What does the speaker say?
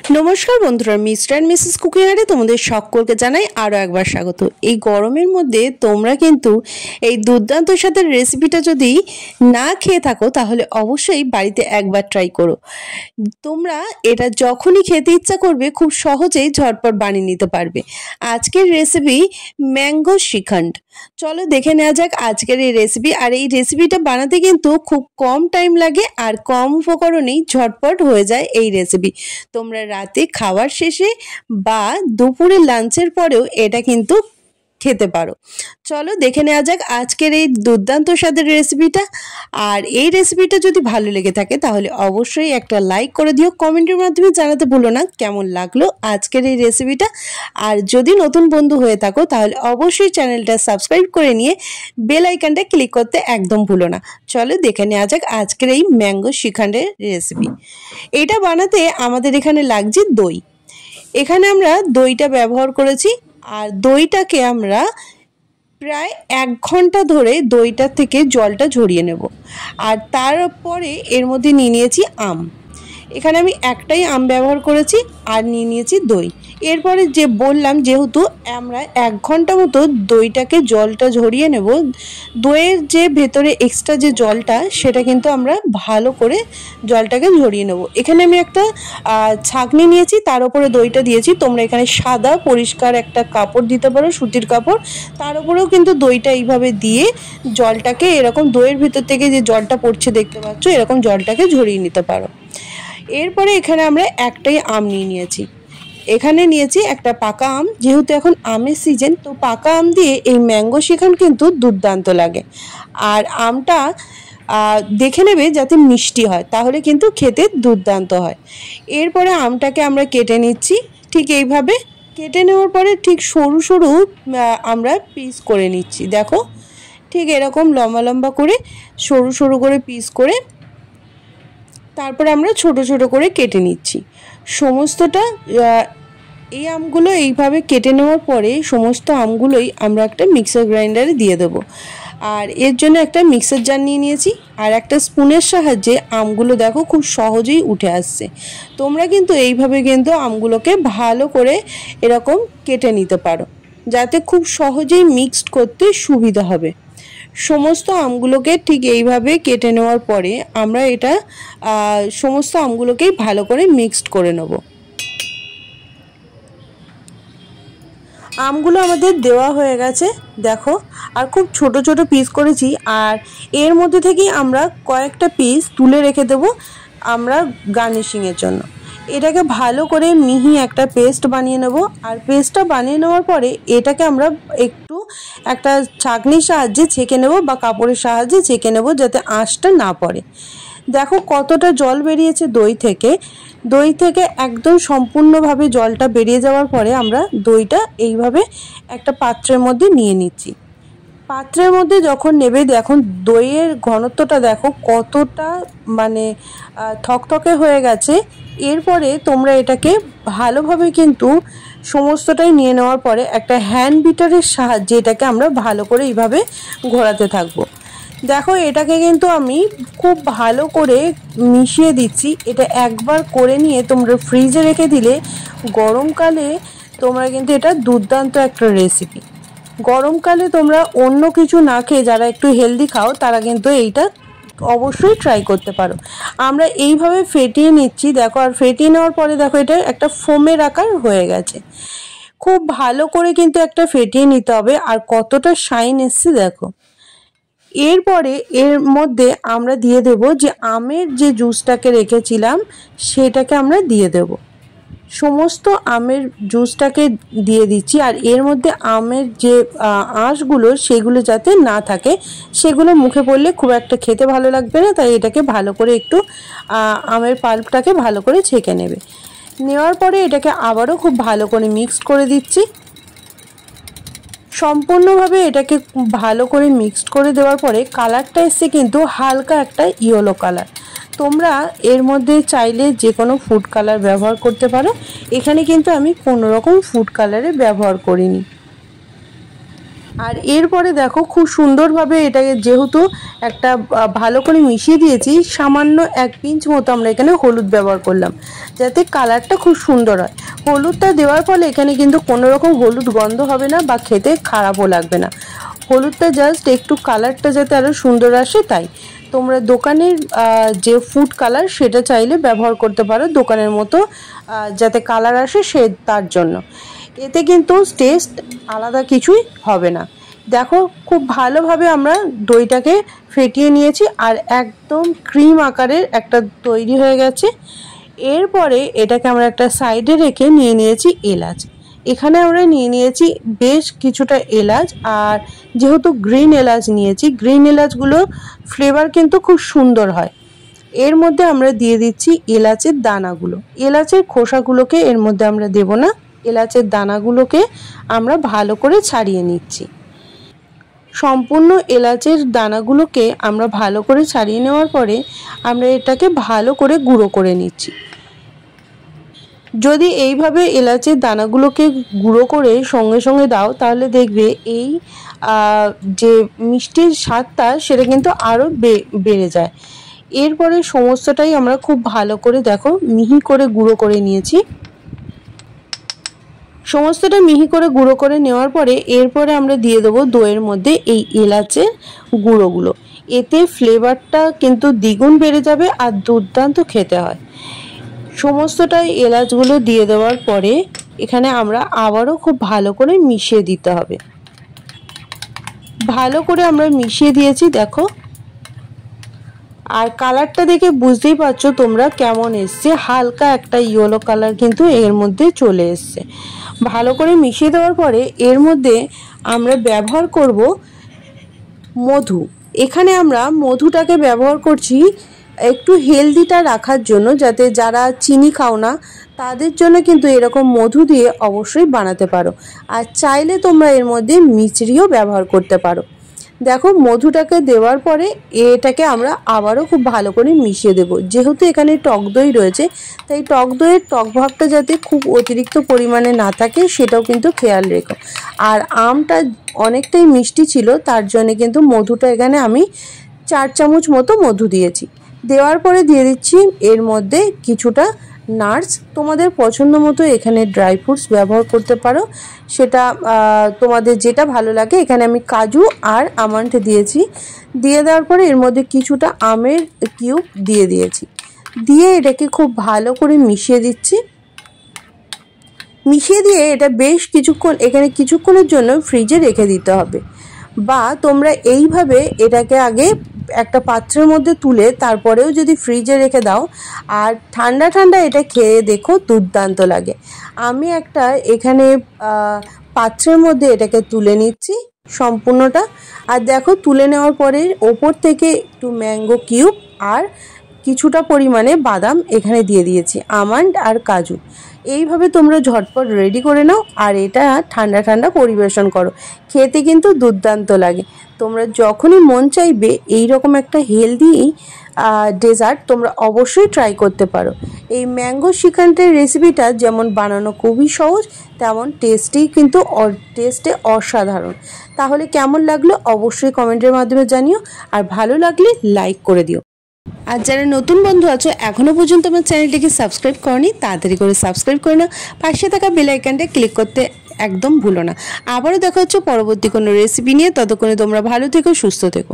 নমস্কার বন্ধুরা, mister and Mrs কুকিংয়ারে তোমাদের সকলকে জানাই আরও একবার স্বাগত। এই গরমের মধ্যে তোমরা কিন্তু এই দুর্দান্ত স্বাদের রেসিপিটা যদি না খেয়ে থাকো তাহলে অবশ্যই বাড়িতে একবার ট্রাই করো। তোমরা এটা যখনই খেতে ইচ্ছা করবে খুব সহজেই ঝটপট বানিয়ে নিতে পারবে। আজকের রেসিপি ম্যাঙ্গো শ্রীখণ্ড। চলো দেখে নেওয়া যাক আজকের এই রেসিপি। আর এই রেসিপিটা বানাতে কিন্তু খুব কম টাইম লাগে আর কম উপকরণেই ঝটপট হয়ে যায় এই রেসিপি। তোমরা রাতে খাওয়ার শেষে বা দুপুরে লাঞ্চের পরেও এটা কিন্তু খেতে পারো। চলো দেখে নেওয়া যাক আজকের এই দুর্দান্ত স্বাদের রেসিপিটা। আর এই রেসিপিটা যদি ভালো লেগে থাকে তাহলে অবশ্যই একটা লাইক করে দিও, কমেন্টের মাধ্যমে জানাতে ভুলো না কেমন লাগলো আজকের এই রেসিপিটা। আর যদি নতুন বন্ধু হয়ে থাকো তাহলে অবশ্যই চ্যানেলটা সাবস্ক্রাইব করে নিয়ে বেল আইকনটা ক্লিক করতে একদম ভুলো না। চলো দেখে নেওয়া যাক আজকের এই ম্যাঙ্গো শ্রীখণ্ডের রেসিপি। এটা বানাতে আমাদের এখানে লাগছে দই। এখানে আমরা দইটা ব্যবহার করেছি। আর দইটাকে আমরা প্রায় 1 ঘন্টা ধরে দইটা থেকে জলটা ঝরিয়ে নেব। আর তারপরে এর মধ্যে নিয়ে নিয়েছি আম। এখানে আমি একটাই আম ব্যবহার করেছি আর নিয়ে নিয়েছি দই। এরপরে যে বললাম যেহেতু আমরা 1 ঘন্টা মতো দইটাকে জলটা ঝরিয়ে নেব, দইয়ের যে ভেতরে এক্সট্রা যে জলটা সেটা কিন্তু আমরা ভালো করে জলটাকে ঝরিয়ে নেব। এখানে আমি একটা ছাঁকনি নিয়েছি, তার উপরে দইটা দিয়েছি। তোমরা এখানে সাদা পরিষ্কার একটা কাপড় দিতে পারো, সুতির কাপড়, তার উপরেও কিন্তু দইটা এইভাবে দিয়ে জলটাকে এরকম দইয়ের ভিতর থেকে যে জলটা পড়ছে দেখতে পাচ্ছ এরকম জলটাকে ঝরিয়ে নিতে পারো। এরপরে এখানে আমরা একটাই আম নিয়ে নিয়েছি। এখানে নিয়েছি একটা পাকা আম, যেহেতু এখন আমের সিজন, তো পাকা আম দিয়ে এই ম্যাঙ্গো শ্রীখণ্ড কিন্তু দুর্দান্ত লাগে। আর আমটা দেখে নেবে যাতে মিষ্টি হয়, তাহলে কিন্তু খেতে দুর্দান্ত হয়। এরপরে আমটাকে আমরা কেটে নিচ্ছি। ঠিক এইভাবে কেটে নেওয়ার পরে ঠিক সরু সরু আমরা পিস করে নিচ্ছি। দেখো ঠিক এরকম লম্বা লম্বা করে সরু সরু করে পিস করে তারপরে আমরা ছোট ছোট করে কেটে নিচ্ছি সমস্তটা। এই আমগুলো এইভাবে কেটে নেওয়ার পরে সমস্ত আমগুলোই আমরা একটা মিক্সার গ্রাইন্ডারে দিয়ে দেবো। আর এর জন্য একটা মিক্সার জার নিয়ে নিয়েছি। আর একটা স্পুনের সাহায্যে আমগুলো দেখো খুব সহজেই উঠে আসছে। তোমরা কিন্তু এইভাবে কিন্তু আমগুলোকে ভালো করে এরকম কেটে নিতে পারো, যাতে খুব সহজেই মিক্সড করতে সুবিধা হবে। সমস্ত আমগুলোকে ঠিক এইভাবে কেটে নেওয়ার পরে আমরা এটা সমস্ত আমগুলোকেই ভালো করে মিক্সড করে নেব। আমগুলো আমাদের দেওয়া হয়ে গেছে দেখো, আর খুব ছোট ছোট পিস করেছি। আর এর মধ্যে থেকেই আমরা কয়েকটা পিস তুলে রেখে দেব আমরা গার্নিশিংয়ের জন্য। এটাকে ভালো করে মিহি একটা পেস্ট বানিয়ে নেব। আর পেস্টটা বানিয়ে নেওয়ার পরে এটাকে আমরা একটু একটা ছাঁকনির সাহায্যে ছেঁকে নেব বা কাপড়ের সাহায্যে ছেঁকে নেব, যাতে আঁশটা না পড়ে। দেখো কতটা জল বেরিয়েছে দই থেকে একদম সম্পূর্ণভাবে জলটা বেরিয়ে যাওয়ার পরে আমরা দইটা এইভাবে একটা পাত্রের মধ্যে নিয়ে নিচ্ছি। পাত্রের মধ্যে যখন নেবে দেখুন দইয়ের ঘনত্বটা দেখো কতটা মানে থকথকে হয়ে গেছে। এরপরে তোমরা এটাকে ভালোভাবে কিন্তু সমস্তটাই নিয়ে নেওয়ার পরে একটা হ্যান্ড বিটারের সাহায্যে এটাকে আমরা ভালো করে এইভাবে ঘোরাতে থাকবো। দেখো এটাকে কিন্তু আমি খুব ভালো করে মিশিয়ে দিচ্ছি। এটা একবার করে নিয়ে তোমরা ফ্রিজে রেখে দিলে গরমকালে তোমরা কিন্তু এটা দুর্দান্ত একটা রেসিপি। গরমকালে তোমরা অন্য কিছু না খেয়ে যারা একটু হেলদি খাও তারা কিন্তু এইটা অবশ্যই ট্রাই করতে পারো। আমরা এইভাবে ফেটিয়ে নিচ্ছি দেখো। আর ফেটিয়ে নেওয়ার পরে দেখো এটা একটা ফোমের আকার হয়ে গেছে। খুব ভালো করে কিন্তু একটা ফেটিয়ে নিতে হবে। আর কতটা শাইন এসছে দেখো। এরপরে এর মধ্যে আমরা দিয়ে দেব যে আমের যে জুসটাকে রেখেছিলাম সেটাকে আমরা দিয়ে দেব। সমস্ত আমের জুসটাকে দিয়ে দিচ্ছি। আর এর মধ্যে আমের যে আঁশগুলো সেগুলো যাতে না থাকে, সেগুলো মুখে পড়লে খুব একটা খেতে ভালো লাগবে না। তাই এটাকে ভালো করে একটু আমের পাল্পটাকে ভালো করে ছেঁকে নেবে। নেওয়ার পরে এটাকে আবারও খুব ভালো করে মিক্সড করে দিচ্ছি। সম্পূর্ণভাবে এটাকে ভালো করে মিক্সড করে দেওয়ার পরে কালারটা এসছে কিন্তু হালকা একটা ইয়েলো কালার। তোমরা এর মধ্যে চাইলে যে কোনো ফুড কালার ব্যবহার করতে পারো। এখানে কিন্তু আমি কোনো রকম ফুড কালারে ব্যবহার করিনি। আর এরপরে দেখো খুব সুন্দরভাবে এটাকে যেহেতু একটা ভালো করে মিশিয়ে দিয়েছি, সামান্য 1 পিঞ্চ মতো আমরা এখানে হলুদ ব্যবহার করলাম যাতে কালারটা খুব সুন্দর হয়। হলুদটা দেওয়ার ফলে এখানে কিন্তু কোনো রকম হলুদ গন্ধ হবে না বা খেতে খারাপও লাগবে না। হলুদটা জাস্ট একটু কালারটা যাতে আরও সুন্দর আসে তাই। তোমরা দোকানের যে ফুড কালার সেটা চাইলে ব্যবহার করতে পারো, দোকানের মতো যাতে কালার আসে সে তার জন্য। এতে কিন্তু টেস্ট আলাদা কিছুই হবে না। দেখো খুব ভালোভাবে আমরা দইটাকে ফেটিয়ে নিয়েছি আর একদম ক্রিম আকারের একটা তৈরি হয়ে গেছে। এরপরে এটাকে আমরা একটা সাইডে রেখে নিয়ে নিয়েছি এলাচ। এখানে আমরা নিয়ে নিয়েছি বেশ কিছুটা এলাচ, আর যেহেতু গ্রিন এলাচ নিয়েছি, গ্রিন এলাচগুলো ফ্লেভার কিন্তু খুব সুন্দর হয়। এর মধ্যে আমরা দিয়ে দিচ্ছি এলাচের দানাগুলো। এলাচের খোসাগুলোকে এর মধ্যে আমরা দেব না, এলাচের দানাগুলোকে আমরা ভালো করে ছাড়িয়ে নিচ্ছি। সম্পূর্ণ এলাচের দানাগুলোকে আমরা ভালো করে ছাড়িয়ে নেওয়ার পরে আমরা এটাকে ভালো করে গুঁড়ো করে নিচ্ছি। যদি এইভাবে এলাচের দানাগুলোকে গুঁড়ো করে সঙ্গে সঙ্গে দাও তাহলে দেখবে এই যে মিষ্টির স্বাদটা সেটা কিন্তু আরও বেড়ে যায়। এরপরে সমস্তটাই আমরা খুব ভালো করে দেখো মিহি করে গুঁড়ো করে নিয়েছি। সমস্তটা মিহি করে গুঁড়ো করে নেওয়ার পরে এরপরে আমরা দিয়ে দেবো দইয়ের মধ্যে এই এলাচের গুঁড়োগুলো। এতে ফ্লেভারটা কিন্তু দ্বিগুণ বেড়ে যাবে আর দুর্দান্ত খেতে হয়। সমস্তটাই এলাচগুলো দিয়ে দেওয়ার পরে এখানে আমরা আবারও খুব ভালো করে মিশিয়ে দিতে হবে। ভালো করে আমরা মিশিয়ে দিয়েছি দেখো। আর কালারটা দেখে বুঝতেই পারছো তোমরা কেমন এসছে, হালকা একটা ইয়েলো কালার কিন্তু এর মধ্যে চলে এসছে। ভালো করে মিশিয়ে দেওয়ার পরে এর মধ্যে আমরা ব্যবহার করব মধু। এখানে আমরা মধুটাকে ব্যবহার করছি একটু হেলদিটা রাখার জন্য, যাতে যারা চিনি খাও না তাদের জন্য কিন্তু এরকম মধু দিয়ে অবশ্যই বানাতে পারো। আর চাইলে তোমরা এর মধ্যে মিচড়িও ব্যবহার করতে পারো। দেখো মধুটাকে দেওয়ার পরে এটাকে আমরা আবারও খুব ভালো করে মিশিয়ে দেব। যেহেতু এখানে টক দই রয়েছে তাই টক দইয়ের টক ভাবটা যাতে খুব অতিরিক্ত পরিমাণে না থাকে সেটাও কিন্তু খেয়াল রেখো। আর আমটা অনেকটাই মিষ্টি ছিল তার জন্য কিন্তু মধুটা এখানে আমি 4 চামচ মতো মধু দিয়েছি। দেওয়ার পরে দিয়ে দিচ্ছি এর মধ্যে কিছুটা নাটস। তোমাদের পছন্দ মতো এখানে ড্রাই ফ্রুটস ব্যবহার করতে পারো, সেটা তোমাদের যেটা ভালো লাগে। এখানে আমি কাজু আর আমন্ড দিয়েছি। দিয়ে দেওয়ার পরে এর মধ্যে কিছুটা আমের কিউব দিয়ে দিয়েছি। দিয়ে এটাকে খুব ভালো করে মিশিয়ে দিচ্ছি। মিশিয়ে দিয়ে এটা বেশ কিছুক্ষণ এখানে কিছুক্ষণের জন্য ফ্রিজে রেখে দিতে হবে, বা তোমরা এইভাবে এটাকে আগে একটা পাত্রের মধ্যে তুলে তারপরেও যদি ফ্রিজে রেখে দাও আর ঠান্ডা ঠান্ডা এটা খেয়ে দেখো দুর্দান্ত লাগে। আমি একটা এখানে পাত্রের মধ্যে এটাকে তুলে নিচ্ছি সম্পূর্ণটা। আর দেখো তুলে নেওয়ার পরে ওপর থেকে একটু ম্যাঙ্গো কিউব আর কিছুটা পরিমাণে বাদাম এখানে দিয়ে দিয়েছি, আমন্ড আর কাজু। এইভাবে তোমরা ঝটপট রেডি করে নাও আর এটা ঠান্ডা ঠান্ডা পরিবেশন করো। খেতে কিন্তু দুর্দান্ত লাগে। তোমরা যখনই মন চাইবে এই রকম একটা হেলদি ডেজার্ট তোমরা অবশ্যই ট্রাই করতে পারো। এই ম্যাঙ্গো শ্রীখণ্ডের রেসিপিটা যেমন বানানো খুবই সহজ তেমন টেস্টেই কিন্তু টেস্টে অসাধারণ। তাহলে কেমন লাগলো অবশ্যই কমেন্টের মাধ্যমে জানিও, আর ভালো লাগলে লাইক করে দিও। আর যারা নতুন বন্ধু আছো এখনও পর্যন্ত আমার চ্যানেলটিকে সাবস্ক্রাইব করনি তাড়াতাড়ি করে সাবস্ক্রাইব করে নাও, পাশে থাকা বেল আইকনটা ক্লিক করতে একদম ভুলো না। আবারও দেখা হচ্ছে পরবর্তী কোনো রেসিপি নিয়ে। ততক্ষণে তোমরা ভালো থেকো, সুস্থ থেকো।